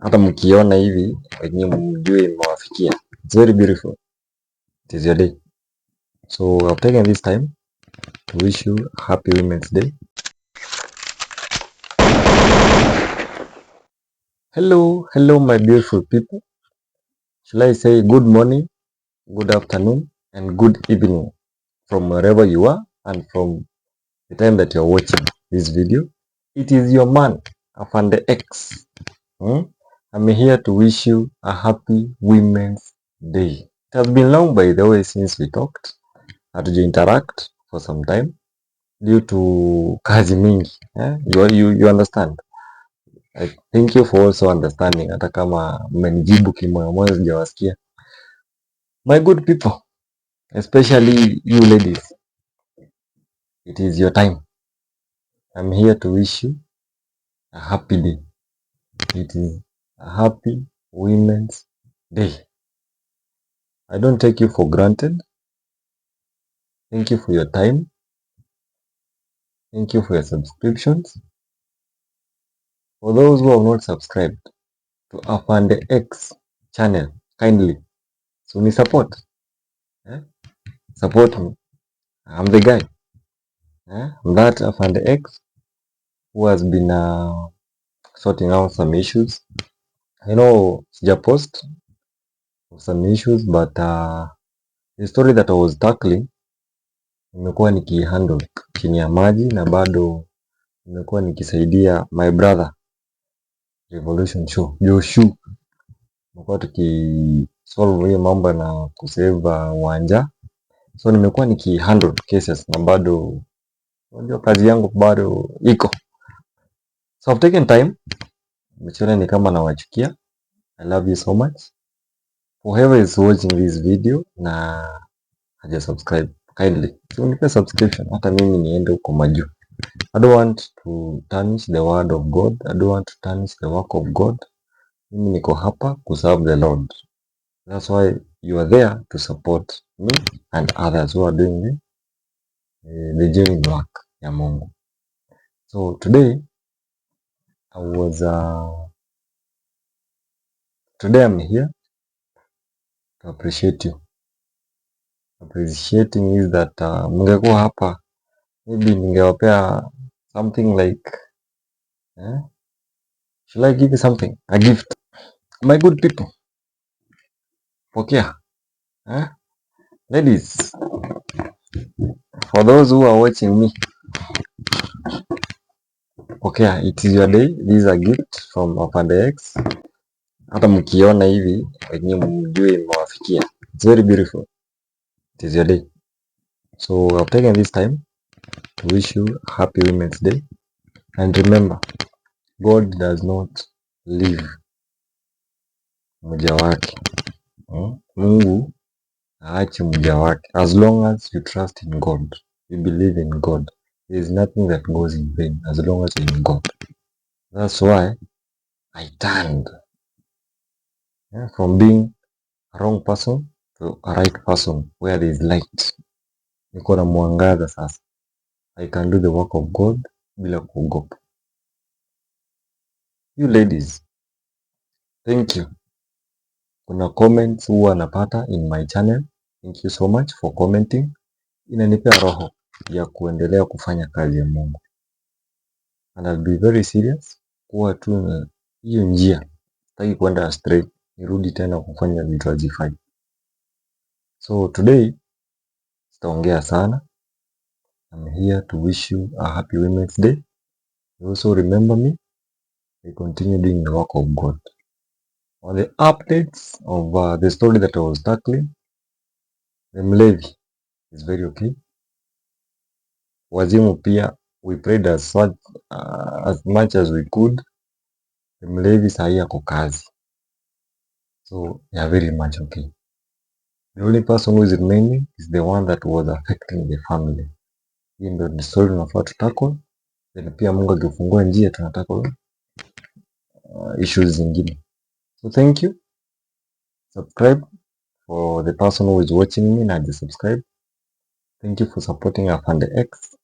hata mkiona hivi wenyewe mjue imewafikia. It's very beautiful. It is your day. So I've taken this time to wish you a happy Women's Day. Hello my beautiful people. Shall I say good morning, good afternoon and good evening from wherever you are and from the time that you're watching this video. It is your man Afande X. I'm here to wish you a happy Women's Day. It has been long by the way since we talked. Hatuja interact for some time due to kazi mingi. You understand? I thank you for also understanding hata kama mmenijibu kimoyomoyo sijawasikia. My good people, especially you ladies, it is your time. I'm here to wish you a happy day. It is a happy Women's Day. I don't take you for granted. Thank you for your time. Thank you for your subscriptions. For those who have not subscribed to Afande X channel, kindly, so ni support. Support me. I'm the guy. I'm that Afande X who has been sorting out some issues. I know sija post some issues but the story that I was tackling nimekuwa nikihandle chini ya maji na bado nimekuwa nikisaidia my brother Revolution Show Joshu, nimekuwa tukisolve hiyo mambo na kusave wanja, so nimekuwa nikihandle cases na bado unajua kazi yangu bado iko, so I've taken time. Mchana ni kama nawachukia. I love you so much. Whoever is watching this video na haja subscribe, kindly so nipe subscription hata mimi niende huko majuu. I don't want to tarnish the word of God. I don't want to tarnish the work of God. Mimi niko hapa ku serve the Lord. That's why you are there to support me and others who are doing the genuine work ya Mungu. So today I'm here to appreciate you. Appreciating is that mngekuwa hapa maybe ningewapea something like should I give you something? A gift. My good people. Pokea. Ladies, for those who are watching me, pokea. It is your day. This is a gift from Afande X. Hata mkiona hivi wenyewe mjue imewafikia. It's very beautiful. It is your day. So I've taken this time to wish you a happy Women's Day. And remember, God does not leave mja wake. Mungu haachi mja wake. As long as you trust in God, you believe in God, there is nothing that goes in vain as long as you're in God. That's why I turned from being a wrong person to a right person where there is light. Niko na mwangaza sasa. I can do the work of God bila kuogopa. You ladies, thank you. Kuna comments huwa napata in my channel. Thank you so much for commenting. Inanipea roho ya kuendelea kufanya kazi ya Mungu. And I'll be very serious kuwa tu na hiyo njia. Sitaki kwenda astray, nirudi tena kufanya vitu hazifai. So today sitaongea sana. I'm here to wish you a happy Women's Day. You also remember me. I continue doing the work of God. On the updates of the story that I was tackling, the Mlevi is very okay. Wazimu pia, we prayed as much as we could. The Mlevi sahi ako kazi. So they are very much okay. The only person who is remaining is the one that was affecting the family. Hii ndio the story tunafaa tutackle. Then pia Mungu akifungua njia tunatackle issues zingine. So thank you. Subscribe for the person who is watching me na haja subscribe. Thank you for supporting Afande X.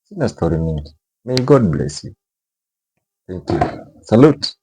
Sina story mingi. May God bless you. Thank you. Salute.